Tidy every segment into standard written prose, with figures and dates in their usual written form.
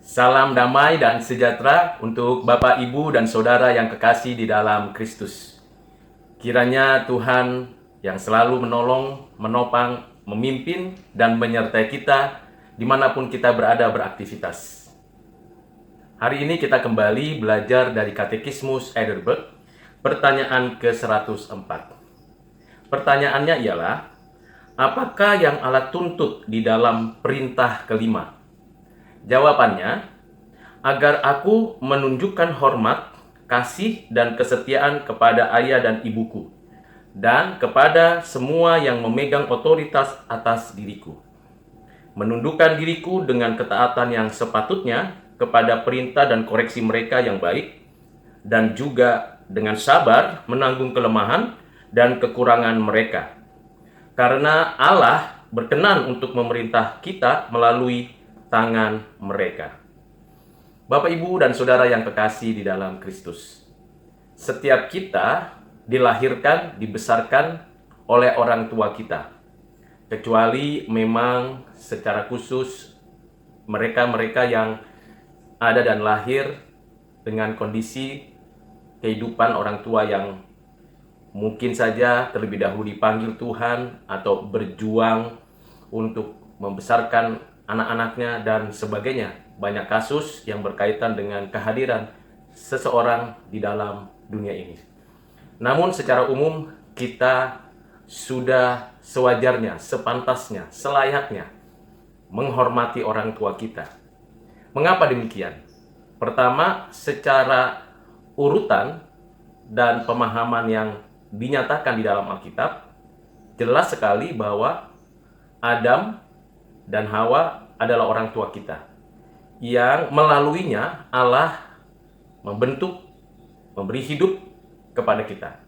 Salam damai dan sejahtera untuk Bapak, Ibu, dan Saudara yang kekasih di dalam Kristus. Kiranya Tuhan yang selalu menolong, menopang, memimpin, dan menyertai kita dimanapun kita berada beraktivitas. Hari ini kita kembali belajar dari Katekismus Heidelberg, pertanyaan ke-104. Pertanyaannya ialah, apakah yang Allah tuntut di dalam perintah kelima? Jawabannya, agar aku menunjukkan hormat, kasih, dan kesetiaan kepada ayah dan ibuku, dan kepada semua yang memegang otoritas atas diriku. Menundukkan diriku dengan ketaatan yang sepatutnya kepada perintah dan koreksi mereka yang baik, dan juga dengan sabar menanggung kelemahan dan kekurangan mereka. Karena Allah berkenan untuk memerintah kita melalui tangan mereka. Bapak, Ibu, dan Saudara yang kekasih di dalam Kristus, setiap kita dilahirkan, dibesarkan oleh orang tua kita, kecuali memang secara khusus mereka-mereka yang ada dan lahir dengan kondisi kehidupan orang tua yang mungkin saja terlebih dahulu dipanggil Tuhan atau berjuang untuk membesarkan anak-anaknya dan sebagainya. Banyak kasus yang berkaitan dengan kehadiran seseorang di dalam dunia ini. Namun secara umum kita sudah sewajarnya, sepantasnya, selayaknya menghormati orang tua kita. Mengapa demikian? Pertama, secara urutan dan pemahaman yang dinyatakan di dalam Alkitab, jelas sekali bahwa Adam dan Hawa adalah orang tua kita, yang melaluinya Allah membentuk, memberi hidup kepada kita.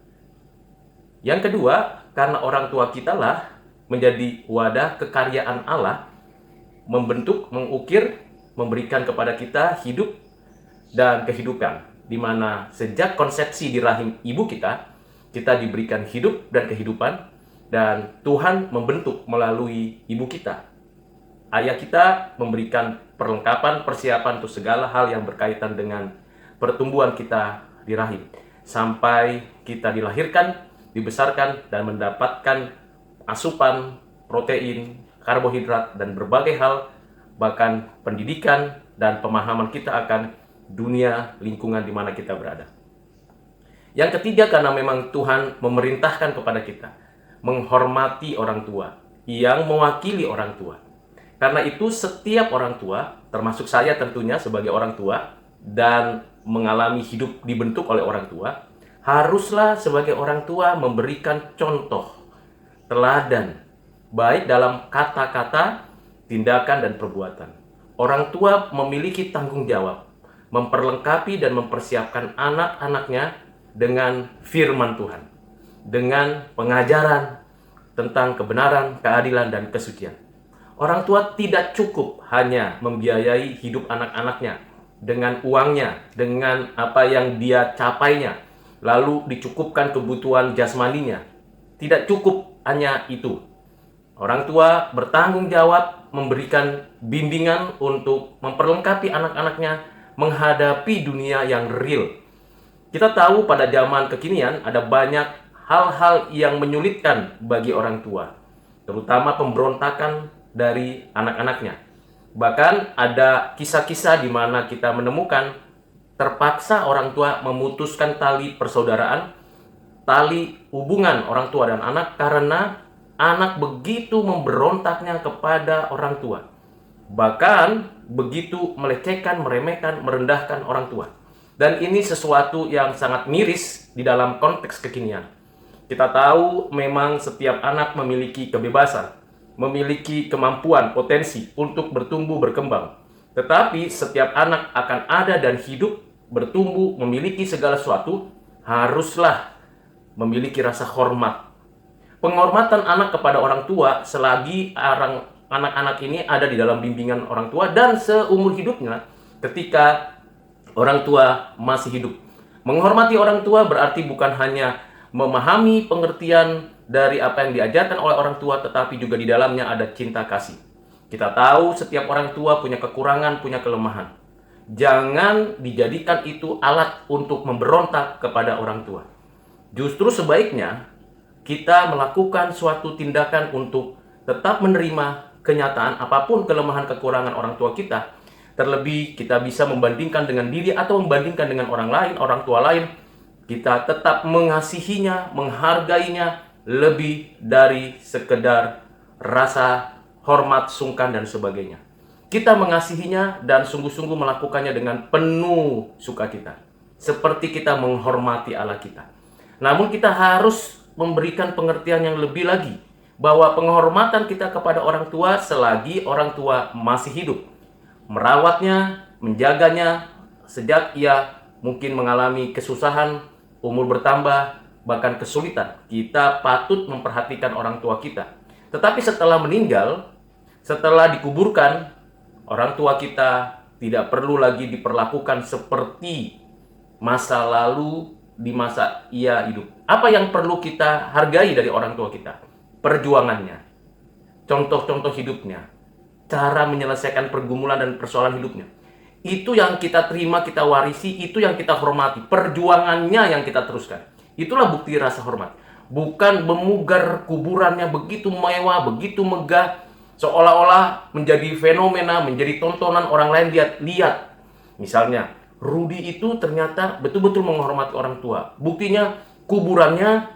Yang kedua, karena orang tua kita lah menjadi wadah kekaryaan Allah, membentuk, mengukir, memberikan kepada kita hidup dan kehidupan, di mana sejak konsepsi di rahim ibu kita diberikan hidup dan kehidupan, dan Tuhan membentuk melalui ibu kita. Ayah kita memberikan perlengkapan, persiapan untuk segala hal yang berkaitan dengan pertumbuhan kita di rahim. Sampai kita dilahirkan, dibesarkan, dan mendapatkan asupan, protein, karbohidrat, dan berbagai hal, bahkan pendidikan dan pemahaman kita akan dunia lingkungan di mana kita berada. Yang ketiga, karena memang Tuhan memerintahkan kepada kita menghormati orang tua yang mewakili orang tua. Karena itu setiap orang tua, termasuk saya tentunya sebagai orang tua dan mengalami hidup dibentuk oleh orang tua, haruslah sebagai orang tua memberikan contoh, teladan, baik dalam kata-kata, tindakan, dan perbuatan. Orang tua memiliki tanggung jawab, memperlengkapi dan mempersiapkan anak-anaknya dengan firman Tuhan, dengan pengajaran tentang kebenaran, keadilan, dan kesucian. Orang tua tidak cukup hanya membiayai hidup anak-anaknya dengan uangnya, dengan apa yang dia capainya, lalu dicukupkan kebutuhan jasmaninya. Tidak cukup hanya itu. Orang tua bertanggung jawab memberikan bimbingan untuk memperlengkapi anak-anaknya menghadapi dunia yang real. Kita tahu pada zaman kekinian ada banyak hal-hal yang menyulitkan bagi orang tua, terutama pemberontakan dari anak-anaknya. Bahkan ada kisah-kisah di mana kita menemukan terpaksa orang tua memutuskan tali persaudaraan, tali hubungan orang tua dan anak karena anak begitu memberontaknya kepada orang tua. Bahkan begitu melecehkan, meremehkan, merendahkan orang tua. Dan ini sesuatu yang sangat miris di dalam konteks kekinian. Kita tahu memang setiap anak memiliki kebebasan, memiliki kemampuan, potensi untuk bertumbuh, berkembang. Tetapi setiap anak akan ada dan hidup, bertumbuh, memiliki segala sesuatu, haruslah memiliki rasa hormat. Penghormatan anak kepada orang tua selagi anak-anak ini ada di dalam bimbingan orang tua dan seumur hidupnya ketika orang tua masih hidup. Menghormati orang tua berarti bukan hanya memahami pengertian dari apa yang diajarkan oleh orang tua, tetapi juga di dalamnya ada cinta kasih. Kita tahu setiap orang tua punya kekurangan, punya kelemahan. Jangan dijadikan itu alat untuk memberontak kepada orang tua. Justru sebaiknya kita melakukan suatu tindakan untuk tetap menerima kenyataan apapun kelemahan kekurangan orang tua kita. Terlebih kita bisa membandingkan dengan diri atau membandingkan dengan orang lain, orang tua lain. Kita tetap mengasihinya, menghargainya lebih dari sekedar rasa hormat, sungkan, dan sebagainya. Kita mengasihinya dan sungguh-sungguh melakukannya dengan penuh sukacita, seperti kita menghormati Allah kita. Namun kita harus memberikan pengertian yang lebih lagi, bahwa penghormatan kita kepada orang tua selagi orang tua masih hidup, merawatnya, menjaganya sejak ia mungkin mengalami kesusahan, umur bertambah, bahkan kesulitan. Kita patut memperhatikan orang tua kita. Tetapi setelah meninggal, setelah dikuburkan, orang tua kita tidak perlu lagi diperlakukan seperti masa lalu di masa ia hidup. Apa yang perlu kita hargai dari orang tua kita? Perjuangannya, contoh-contoh hidupnya, cara menyelesaikan pergumulan dan persoalan hidupnya. Itu yang kita terima, kita warisi, itu yang kita hormati. Perjuangannya yang kita teruskan. Itulah bukti rasa hormat. Bukan memugar kuburannya begitu mewah, begitu megah, seolah-olah menjadi fenomena, menjadi tontonan orang lain lihat. Misalnya, Rudi itu ternyata betul-betul menghormati orang tua. Buktinya kuburannya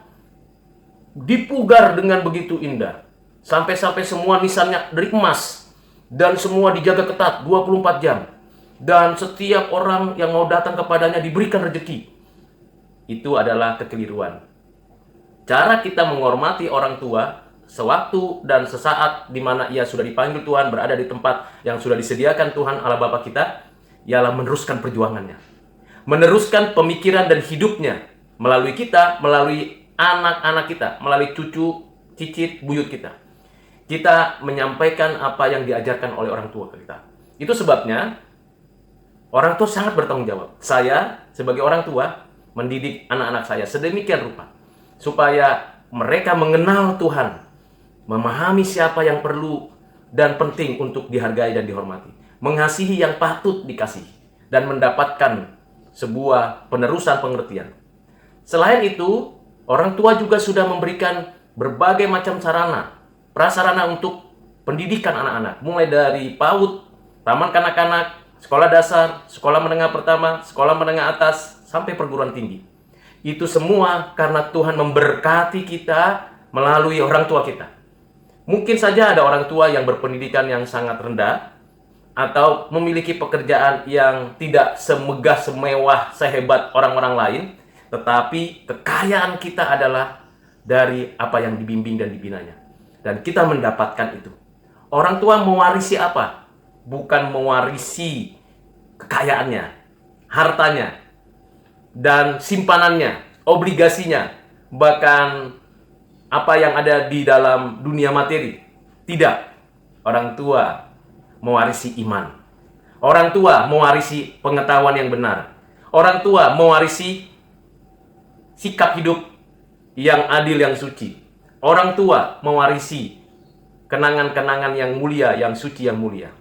dipugar dengan begitu indah. Sampai-sampai semua nisannya dari emas. Dan semua dijaga ketat 24 jam. Dan setiap orang yang mau datang kepadanya diberikan rezeki. Itu adalah kekeliruan. Cara kita menghormati orang tua sewaktu dan sesaat di mana ia sudah dipanggil Tuhan, berada di tempat yang sudah disediakan Tuhan Allah Bapa kita, ialah meneruskan perjuangannya, meneruskan pemikiran dan hidupnya melalui kita, melalui anak-anak kita, melalui cucu, cicit, buyut kita. Kita menyampaikan apa yang diajarkan oleh orang tua kita. Itu sebabnya orang tua sangat bertanggung jawab. Saya sebagai orang tua mendidik anak-anak saya sedemikian rupa supaya mereka mengenal Tuhan, memahami siapa yang perlu dan penting untuk dihargai dan dihormati, mengasihi yang patut dikasihi, dan mendapatkan sebuah penerusan pengertian. Selain itu, orang tua juga sudah memberikan berbagai macam sarana, prasarana untuk pendidikan anak-anak, mulai dari PAUD, taman kanak-kanak, sekolah dasar, sekolah menengah pertama, sekolah menengah atas, sampai perguruan tinggi. Itu semua karena Tuhan memberkati kita melalui orang tua kita. Mungkin saja ada orang tua yang berpendidikan yang sangat rendah atau memiliki pekerjaan yang tidak semegah, semewah, sehebat orang-orang lain, tetapi kekayaan kita adalah dari apa yang dibimbing dan dibinanya. Dan kita mendapatkan itu. Orang tua mewarisi apa? Bukan mewarisi kekayaannya, hartanya, dan simpanannya, obligasinya, bahkan apa yang ada di dalam dunia materi. Tidak. Orang tua mewarisi iman. Orang tua mewarisi pengetahuan yang benar. Orang tua mewarisi sikap hidup yang adil, yang suci. Orang tua mewarisi kenangan-kenangan yang mulia, yang suci, yang mulia.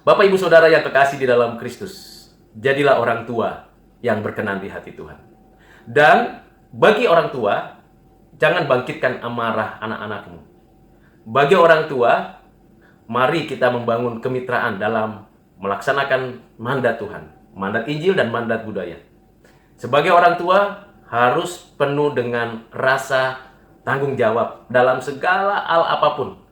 Bapak, Ibu, Saudara yang kekasih di dalam Kristus, jadilah orang tua yang berkenan di hati Tuhan. Dan bagi orang tua, jangan bangkitkan amarah anak-anakmu. Bagi orang tua, mari kita membangun kemitraan dalam melaksanakan mandat Tuhan, mandat Injil dan mandat budaya. Sebagai orang tua, harus penuh dengan rasa tanggung jawab dalam segala hal apapun.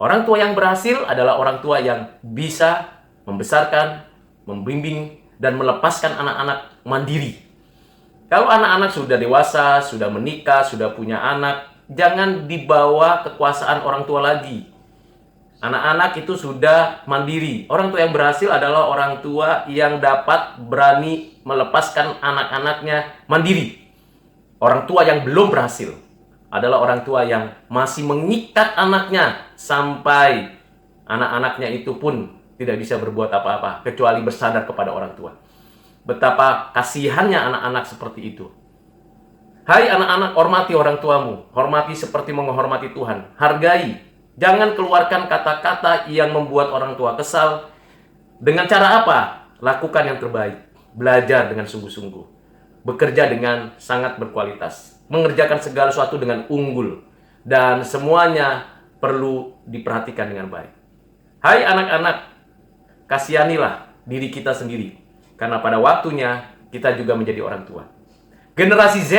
Orang tua yang berhasil adalah orang tua yang bisa membesarkan, membimbing, dan melepaskan anak-anak mandiri. Kalau anak-anak sudah dewasa, sudah menikah, sudah punya anak, jangan dibawa kekuasaan orang tua lagi. Anak-anak itu sudah mandiri. Orang tua yang berhasil adalah orang tua yang dapat berani melepaskan anak-anaknya mandiri. Orang tua yang belum berhasil adalah orang tua yang masih mengikat anaknya sampai anak-anaknya itu pun tidak bisa berbuat apa-apa kecuali bersandar kepada orang tua. Betapa kasihannya anak-anak seperti itu. Hai anak-anak, hormati orang tuamu. Hormati seperti menghormati Tuhan. Hargai. Jangan keluarkan kata-kata yang membuat orang tua kesal. Dengan cara apa? lakukan yang terbaik, belajar dengan sungguh-sungguh, bekerja dengan sangat berkualitas, mengerjakan segala sesuatu dengan unggul, dan semuanya perlu diperhatikan dengan baik. Hai anak-anak, kasihanilah diri kita sendiri, karena pada waktunya kita juga menjadi orang tua. Generasi Z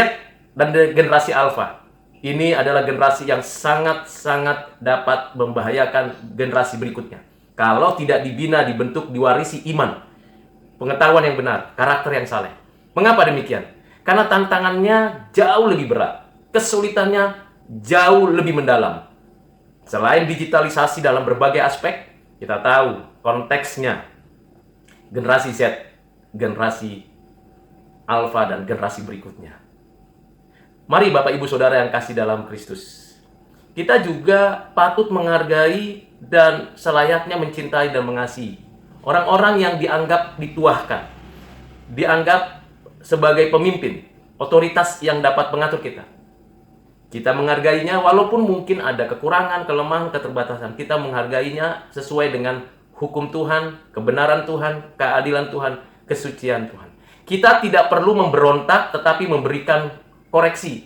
dan generasi Alpha ini adalah generasi yang sangat-sangat dapat membahayakan generasi berikutnya kalau tidak dibina, dibentuk, diwarisi iman, pengetahuan yang benar, karakter yang saleh. Mengapa demikian? Karena tantangannya jauh lebih berat, kesulitannya jauh lebih mendalam. Selain digitalisasi dalam berbagai aspek, kita tahu konteksnya generasi Z, generasi Alpha, dan generasi berikutnya. Mari Bapak Ibu Saudara yang kasih dalam Kristus, kita juga patut menghargai dan selayaknya mencintai dan mengasihi orang-orang yang dianggap dituahkan, dianggap sebagai pemimpin, otoritas yang dapat mengatur kita. Kita menghargainya walaupun mungkin ada kekurangan, kelemahan, keterbatasan. Kita menghargainya sesuai dengan hukum Tuhan, kebenaran Tuhan, keadilan Tuhan, kesucian Tuhan. Kita tidak perlu memberontak, tetapi memberikan koreksi,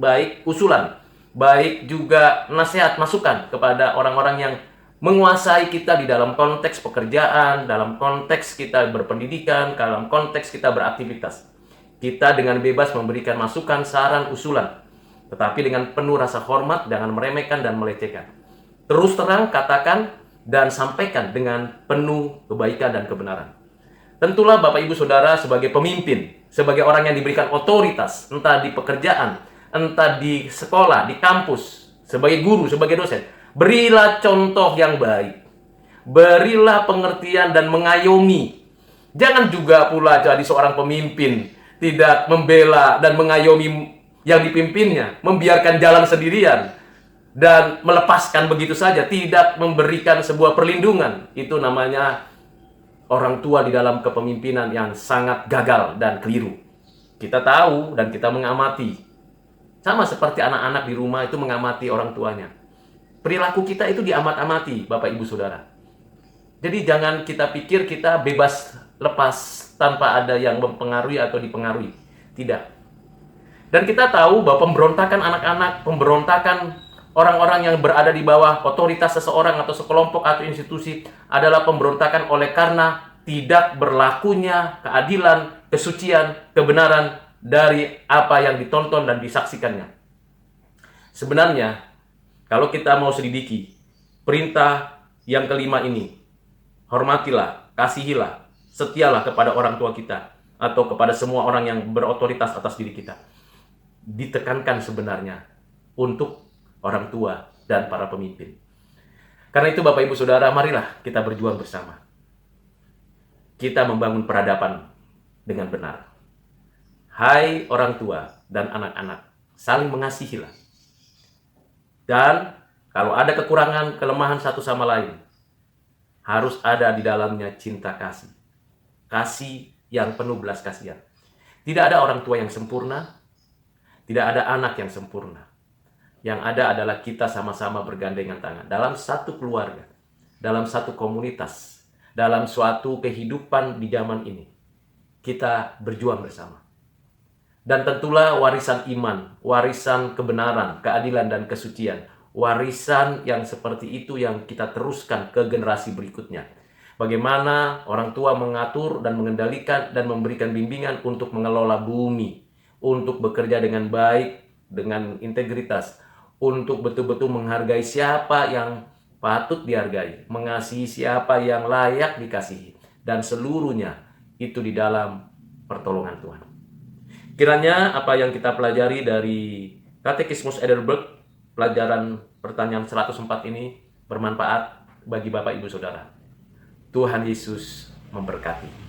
baik usulan, baik juga nasihat, masukan kepada orang-orang yang menguasai kita di dalam konteks pekerjaan, dalam konteks kita berpendidikan, dalam konteks kita beraktivitas. Kita dengan bebas memberikan masukan, saran, usulan, tetapi dengan penuh rasa hormat, jangan meremehkan dan melecehkan. Terus terang katakan dan sampaikan dengan penuh kebaikan dan kebenaran. Tentulah Bapak Ibu Saudara sebagai pemimpin, sebagai orang yang diberikan otoritas, entah di pekerjaan, entah di sekolah, di kampus, sebagai guru, sebagai dosen, berilah contoh yang baik. Berilah pengertian dan mengayomi. Jangan juga pula jadi seorang pemimpin tidak membela dan mengayomi yang dipimpinnya, membiarkan jalan sendirian dan melepaskan begitu saja, tidak memberikan sebuah perlindungan. Itu namanya orang tua di dalam kepemimpinan yang sangat gagal dan keliru. Kita tahu dan kita mengamati. Sama seperti anak-anak di rumah itu mengamati orang tuanya. Perilaku kita itu diamat-amati, Bapak Ibu Saudara. Jadi jangan kita pikir kita bebas lepas tanpa ada yang mempengaruhi atau dipengaruhi. Tidak. Dan kita tahu bahwa pemberontakan anak-anak, pemberontakan orang-orang yang berada di bawah otoritas seseorang atau sekelompok atau institusi adalah pemberontakan oleh karena tidak berlakunya keadilan, kesucian, kebenaran dari apa yang ditonton dan disaksikannya. Sebenarnya, kalau kita mau selidiki perintah yang kelima ini, hormatilah, kasihilah, setialah kepada orang tua kita atau kepada semua orang yang berotoritas atas diri kita. Ditekankan sebenarnya untuk orang tua dan para pemimpin. Karena itu Bapak Ibu Saudara, marilah kita berjuang bersama. Kita membangun peradaban dengan benar. Hai orang tua dan anak-anak, saling mengasihilah. Dan kalau ada kekurangan, kelemahan satu sama lain, harus ada di dalamnya cinta kasih. Kasih yang penuh belas kasihan. Tidak ada orang tua yang sempurna, tidak ada anak yang sempurna. Yang ada adalah kita sama-sama bergandengan tangan dalam satu keluarga, dalam satu komunitas, dalam suatu kehidupan di zaman ini. Kita berjuang bersama. Dan tentulah warisan iman, warisan kebenaran, keadilan dan kesucian, warisan yang seperti itu yang kita teruskan ke generasi berikutnya. Bagaimana orang tua mengatur dan mengendalikan dan memberikan bimbingan untuk mengelola bumi, untuk bekerja dengan baik, dengan integritas, untuk betul-betul menghargai siapa yang patut dihargai, mengasihi siapa yang layak dikasihi, dan seluruhnya itu di dalam pertolongan Tuhan. Kiranya apa yang kita pelajari dari Katekismus Heidelberg, pelajaran pertanyaan 104 ini bermanfaat bagi Bapak Ibu Saudara. Tuhan Yesus memberkati.